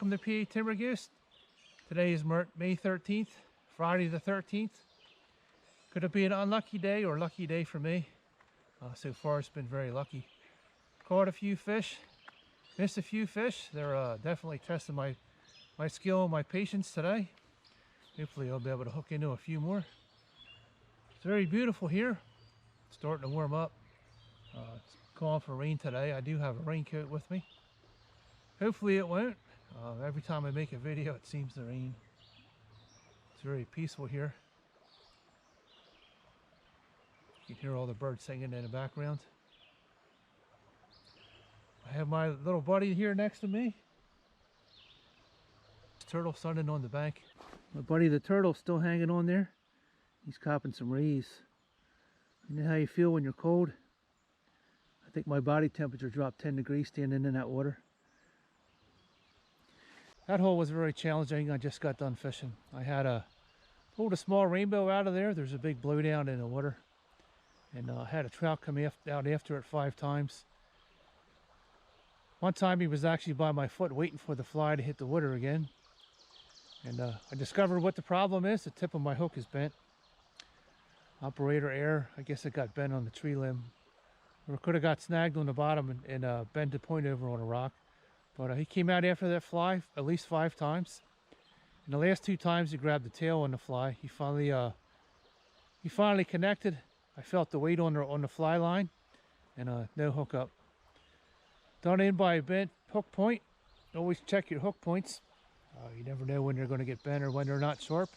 welcome to PA Timber Goose. Today is May 13th, Friday the 13th. Could it be an unlucky day or lucky day for me? So far it's been very lucky. Caught a few fish, missed a few fish. They're definitely testing my skill and my patience today. Hopefully I'll be able to hook into a few more. It's very beautiful here. It's starting to warm up. It's calling for rain today. I do have a raincoat with me. Hopefully it won't. Every time I make a video it seems to rain. It's very peaceful here. You can hear all the birds singing in the background. I have my little buddy here next to me. Turtle sunning on the bank. My buddy the turtle's still hanging on there. He's copping some rays. You know how you feel when you're cold? I think my body temperature dropped 10 degrees standing in that water. That hole was very challenging. I just got done fishing. I had pulled a small rainbow out of there. There's a big blowdown in the water. And I had a trout come out after it 5 times. One time he was actually by my foot waiting for the fly to hit the water again. And I discovered what the problem is. The tip of my hook is bent. Operator error. I guess it got bent on the tree limb. Or it could have got snagged on the bottom and bent the point over on a rock. But he came out after that fly at least 5 times. And the last 2 times he grabbed the tail on the fly. He finally connected. I felt the weight on the fly line, and no hook up. Done in by a bent hook point. Always check your hook points. You never know when they're going to get bent or when they're not sharp.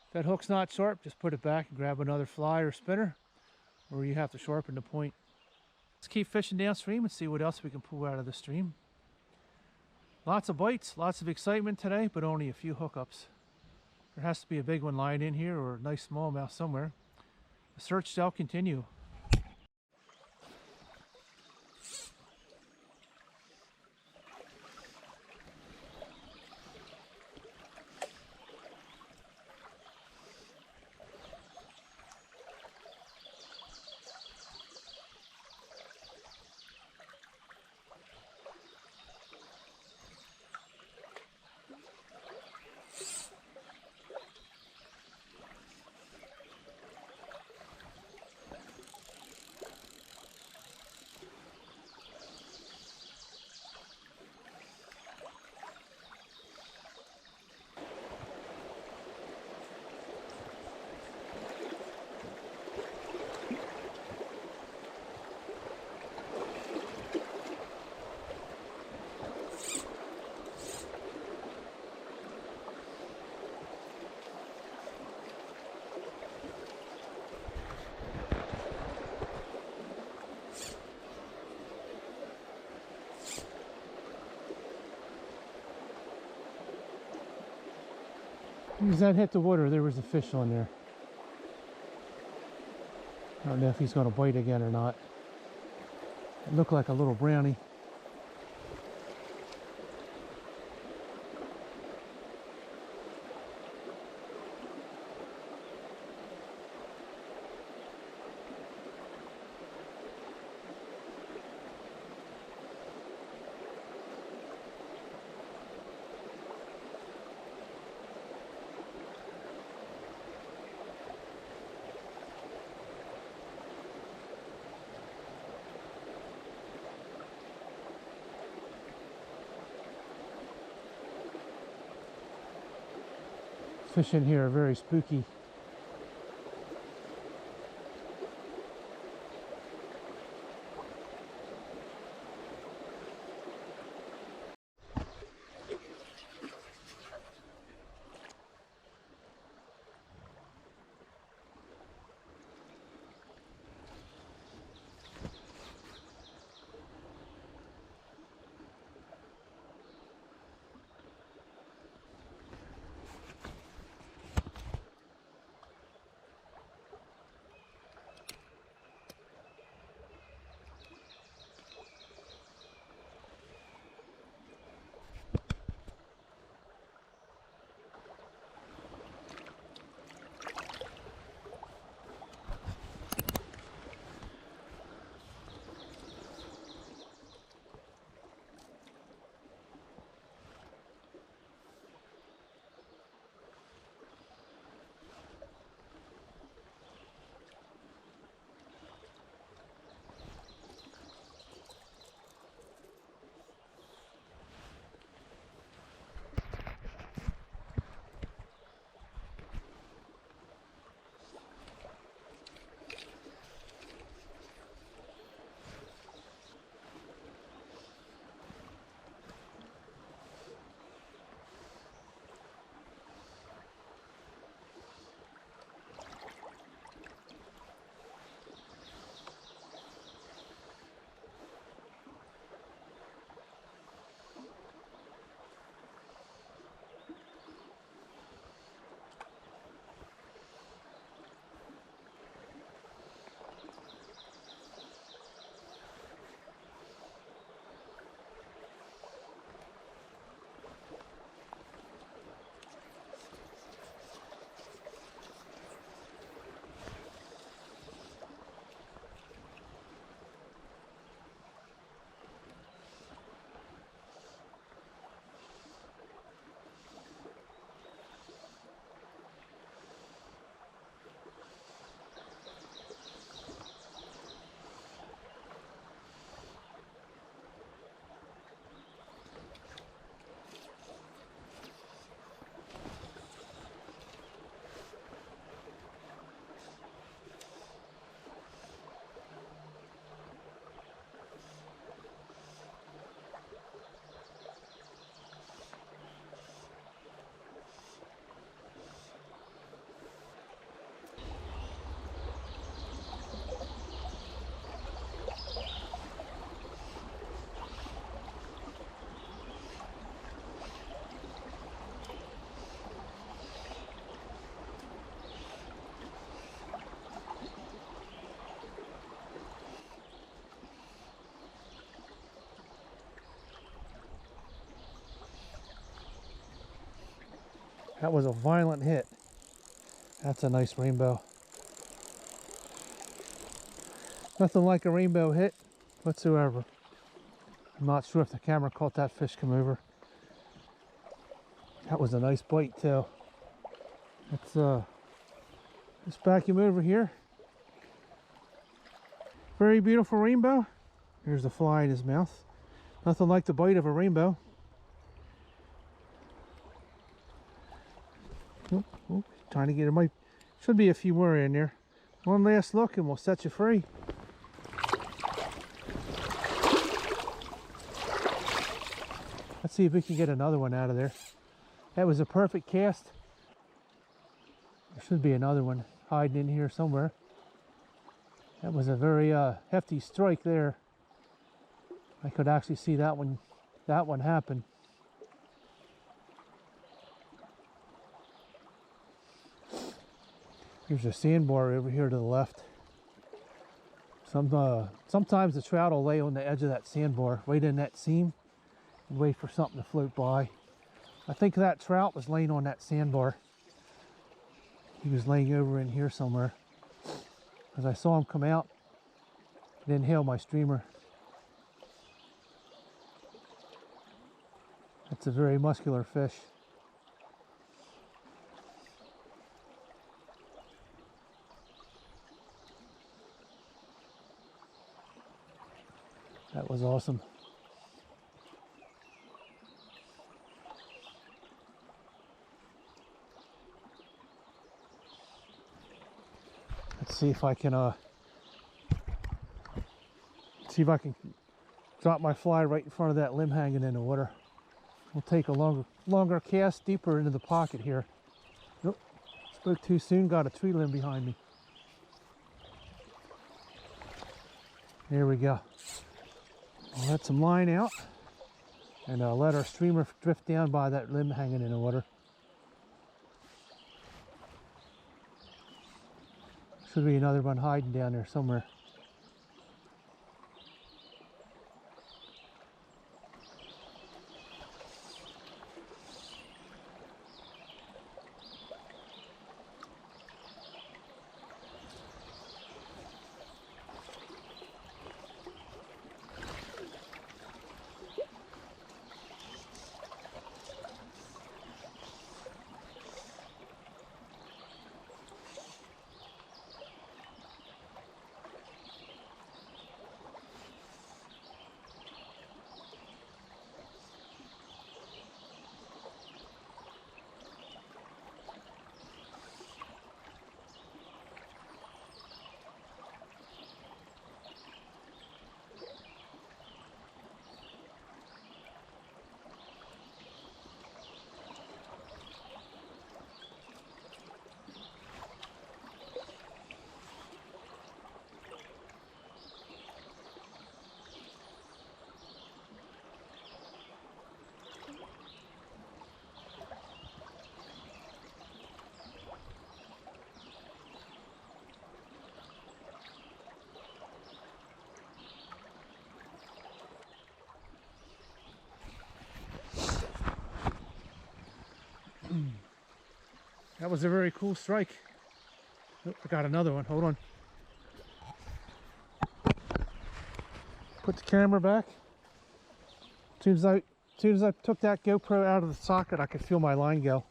If that hook's not sharp, just put it back and grab another fly or spinner, or you have to sharpen the point. Let's keep fishing downstream and see what else we can pull out of the stream. Lots of bites, lots of excitement today, but only a few hookups. There has to be a big one lying in here or a nice smallmouth somewhere. The search shall continue. As that hit the water, there was a fish on there. I don't know if he's going to bite again or not. It looked like a little brownie. Fish in here are very spooky. That was a violent hit. That's a nice rainbow. Nothing like a rainbow hit whatsoever. I'm not sure if the camera caught that fish come over. That was a nice bite too. Let's back him over here. Very beautiful rainbow. Here's the fly in his mouth. Nothing like the bite of a rainbow. Oh, trying to get him. Should be a few more in there. One last look and we'll set you free. Let's see if we can get another one out of there. That was a perfect cast. There should be another one hiding in here somewhere. That was a very hefty strike there. I could actually see that one happen. Here's a sandbar over here to the left. Sometimes the trout will lay on the edge of that sandbar, right in that seam, and wait for something to float by. I think that trout was laying on that sandbar. He was laying over in here somewhere. As I saw him come out and inhale my streamer. That's a very muscular fish. That was awesome. Let's see if I can drop my fly right in front of that limb hanging in the water. We'll take a longer cast deeper into the pocket here. Nope, spoke too soon, got a tree limb behind me. There we go. I'll let some line out and let our streamer drift down by that limb hanging in the water. Should be another one hiding down there somewhere. That was a very cool strike. Oh, I got another one. Hold on. Put the camera back. As soon as I took that GoPro out of the socket, I could feel my line go.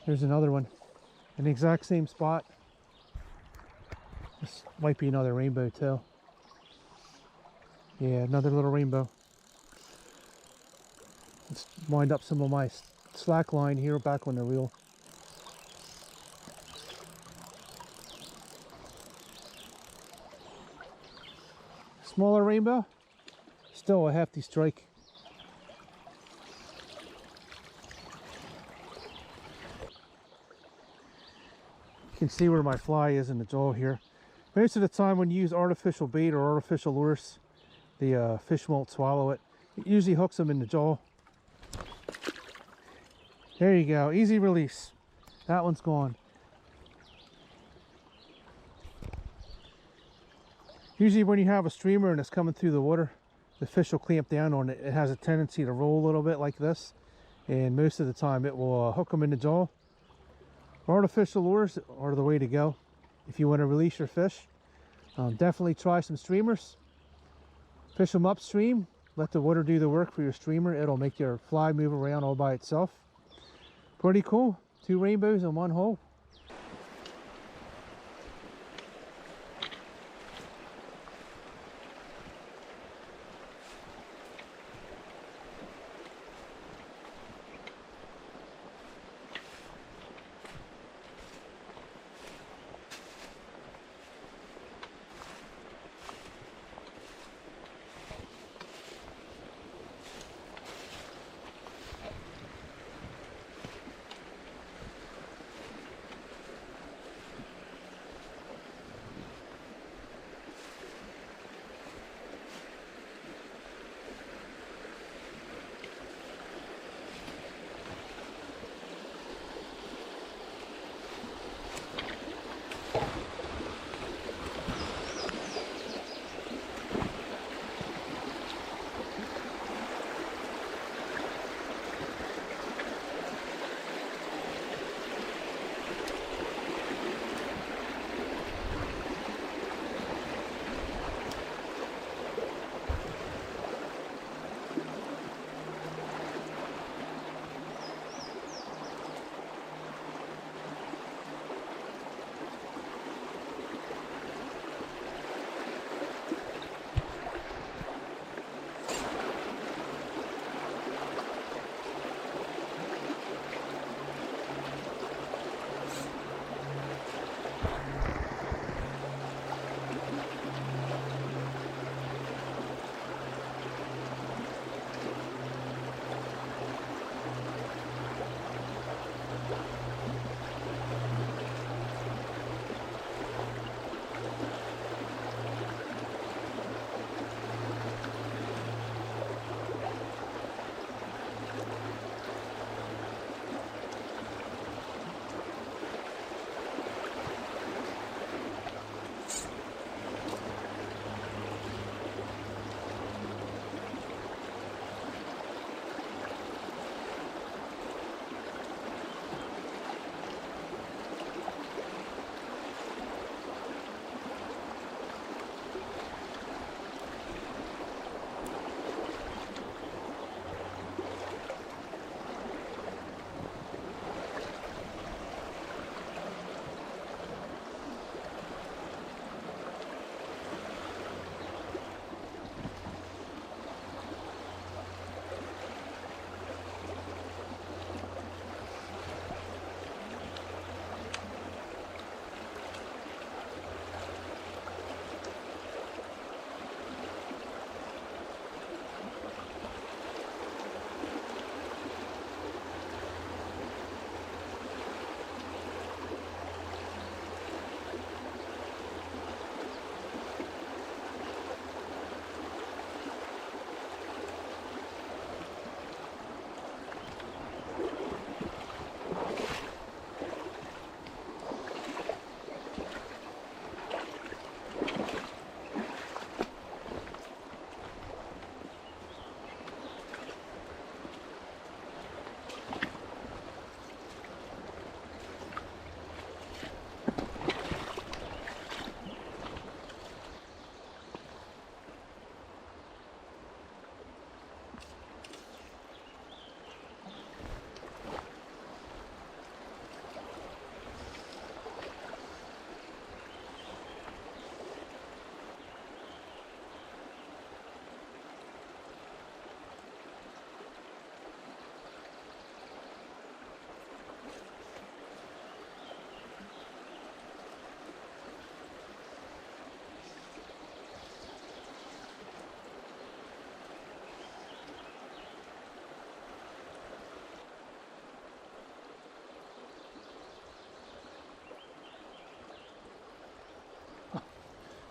There's another one in the exact same spot. This might be another rainbow too. Yeah, another little rainbow. Let's wind up some of my slack line here back on the reel. Smaller rainbow, still a hefty strike. You can see where my fly is in the jaw here. Most of the time when you use artificial bait or artificial lures, the fish won't swallow it. It usually hooks them in the jaw. There you go, easy release. That one's gone. Usually when you have a streamer and it's coming through the water, the fish will clamp down on it. It has a tendency to roll a little bit like this. and most of the time it will hook them in the jaw. Artificial lures are the way to go if you want to release your fish. Definitely try some streamers. Fish them upstream. Let the water do the work for your streamer. It'll make your fly move around all by itself. Pretty cool. 2 rainbows in 1 hole.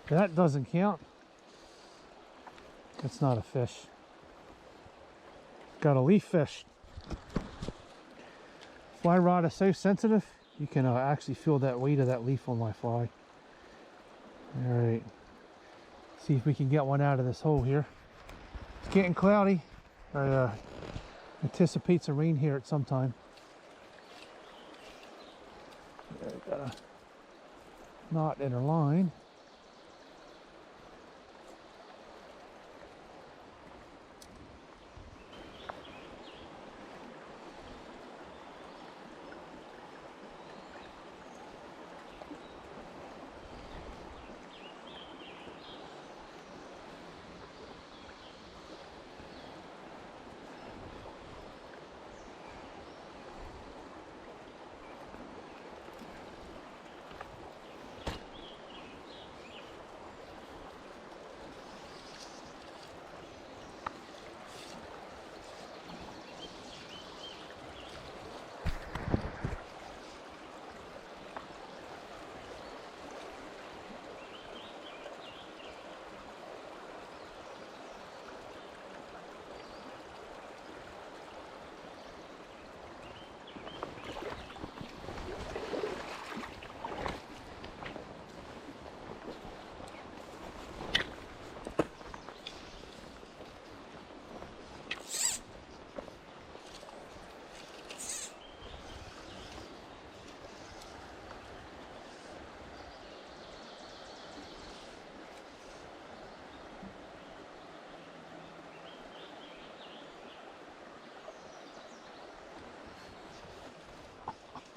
That doesn't count. That's not a fish. Got a leaf fish. Fly rod is so sensitive, you can actually feel that weight of that leaf on my fly. Alright, see if we can get one out of this hole here. It's getting cloudy. I anticipates a rain here at some time. There, got a knot in her line.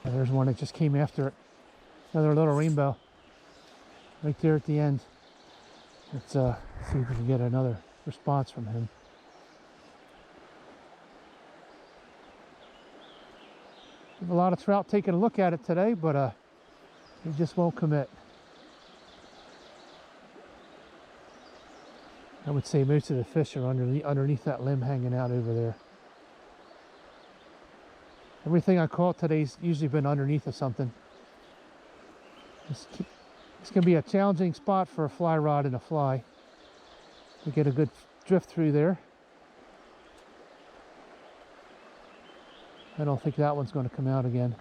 There's one that just came after it. Another little rainbow. Right there at the end. Let's see if we can get another response from him. There's a lot of trout taking a look at it today, but he just won't commit. I would say most of the fish are underneath that limb hanging out over there. Everything I caught today's usually been underneath of something. It's going to be a challenging spot for a fly rod and a fly to get a good drift through there. I don't think that one's going to come out again.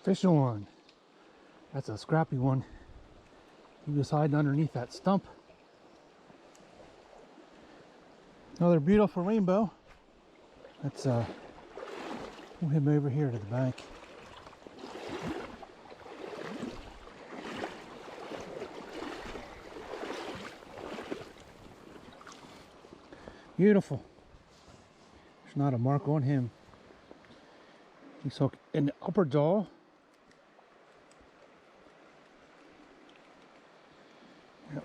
Fish on. That's a scrappy one. He was hiding underneath that stump. Another beautiful rainbow. Let's move him over here to the bank. Beautiful. There's not a mark on him. He's hooked in the upper jaw.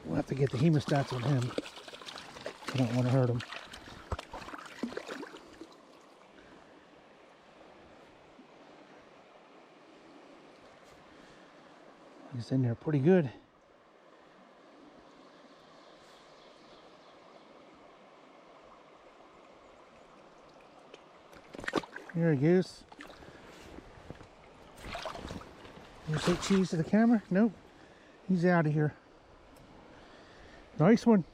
We'll have to get the hemostats on him. I don't want to hurt him. He's in there pretty good. There he goes. You say cheese to the camera? Nope. He's out of here. Nice one.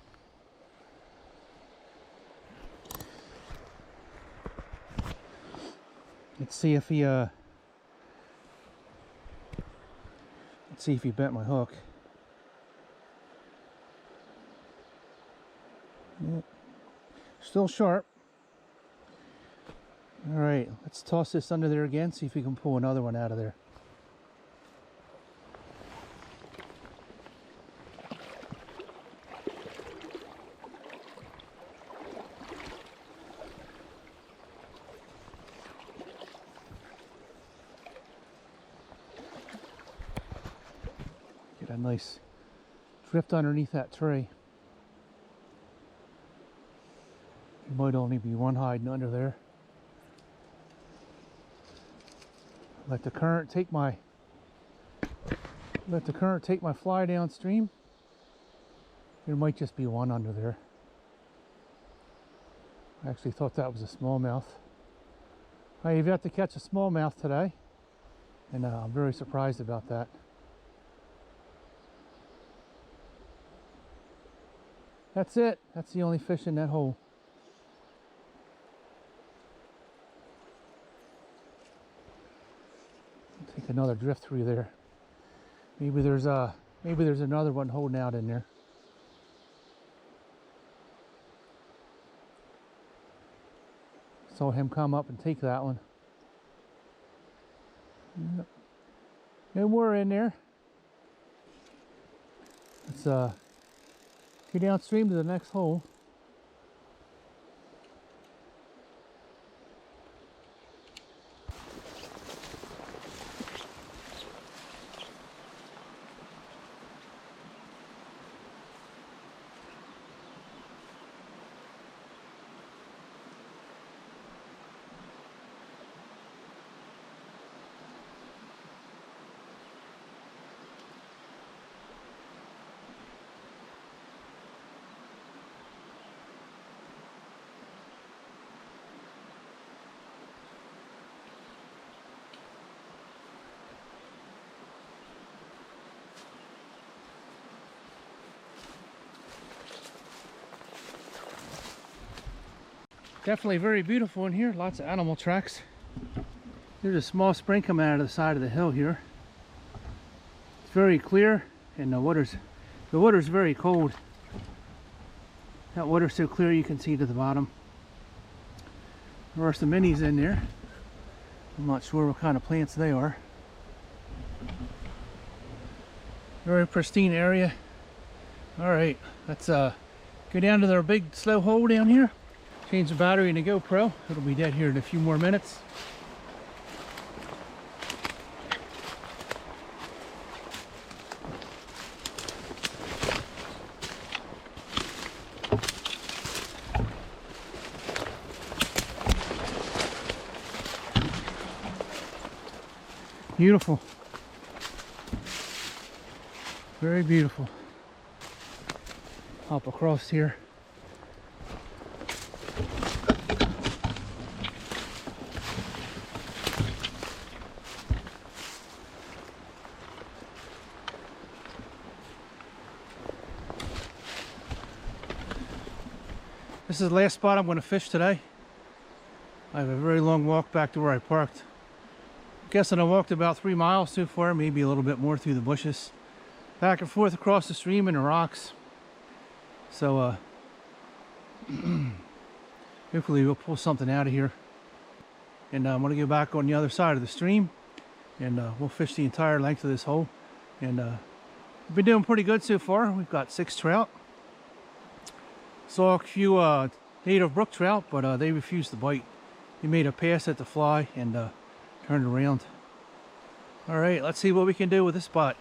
Let's see if he bent my hook. Yep. Still sharp. All right, let's toss this under there again, see if we can pull another one out of there. Get a nice drift underneath that tree. There might only be one hiding under there. Let the current take my fly downstream. There might just be one under there. I actually thought that was a smallmouth. I've yet to catch a smallmouth today, and I'm very surprised about that. That's it. That's the only fish in that hole. Take another drift through there. Maybe there's another one holding out in there. Saw him come up and take that one. Yep. No more in there. Let's go downstream to the next hole. Definitely very beautiful in here. Lots of animal tracks. There's a small spring coming out of the side of the hill here. It's very clear, and the water's very cold. That water's so clear you can see to the bottom. There are some minis in there. I'm not sure what kind of plants they are. Very pristine area. All right, let's go down to their big slow hole down here. Change the battery in the GoPro. It'll be dead here in a few more minutes. Beautiful. Very beautiful. Hop across here. This is the last spot I'm going to fish today. I have a very long walk back to where I parked. I'm guessing I walked about 3 miles so far, maybe a little bit more through the bushes. Back and forth across the stream and the rocks. So hopefully we'll pull something out of here. And I'm going to go back on the other side of the stream. And we'll fish the entire length of this hole. And we've been doing pretty good so far. We've got 6 trout. Saw a few native brook trout, but they refused to bite. They made a pass at the fly and turned around. All right, let's see what we can do with this spot.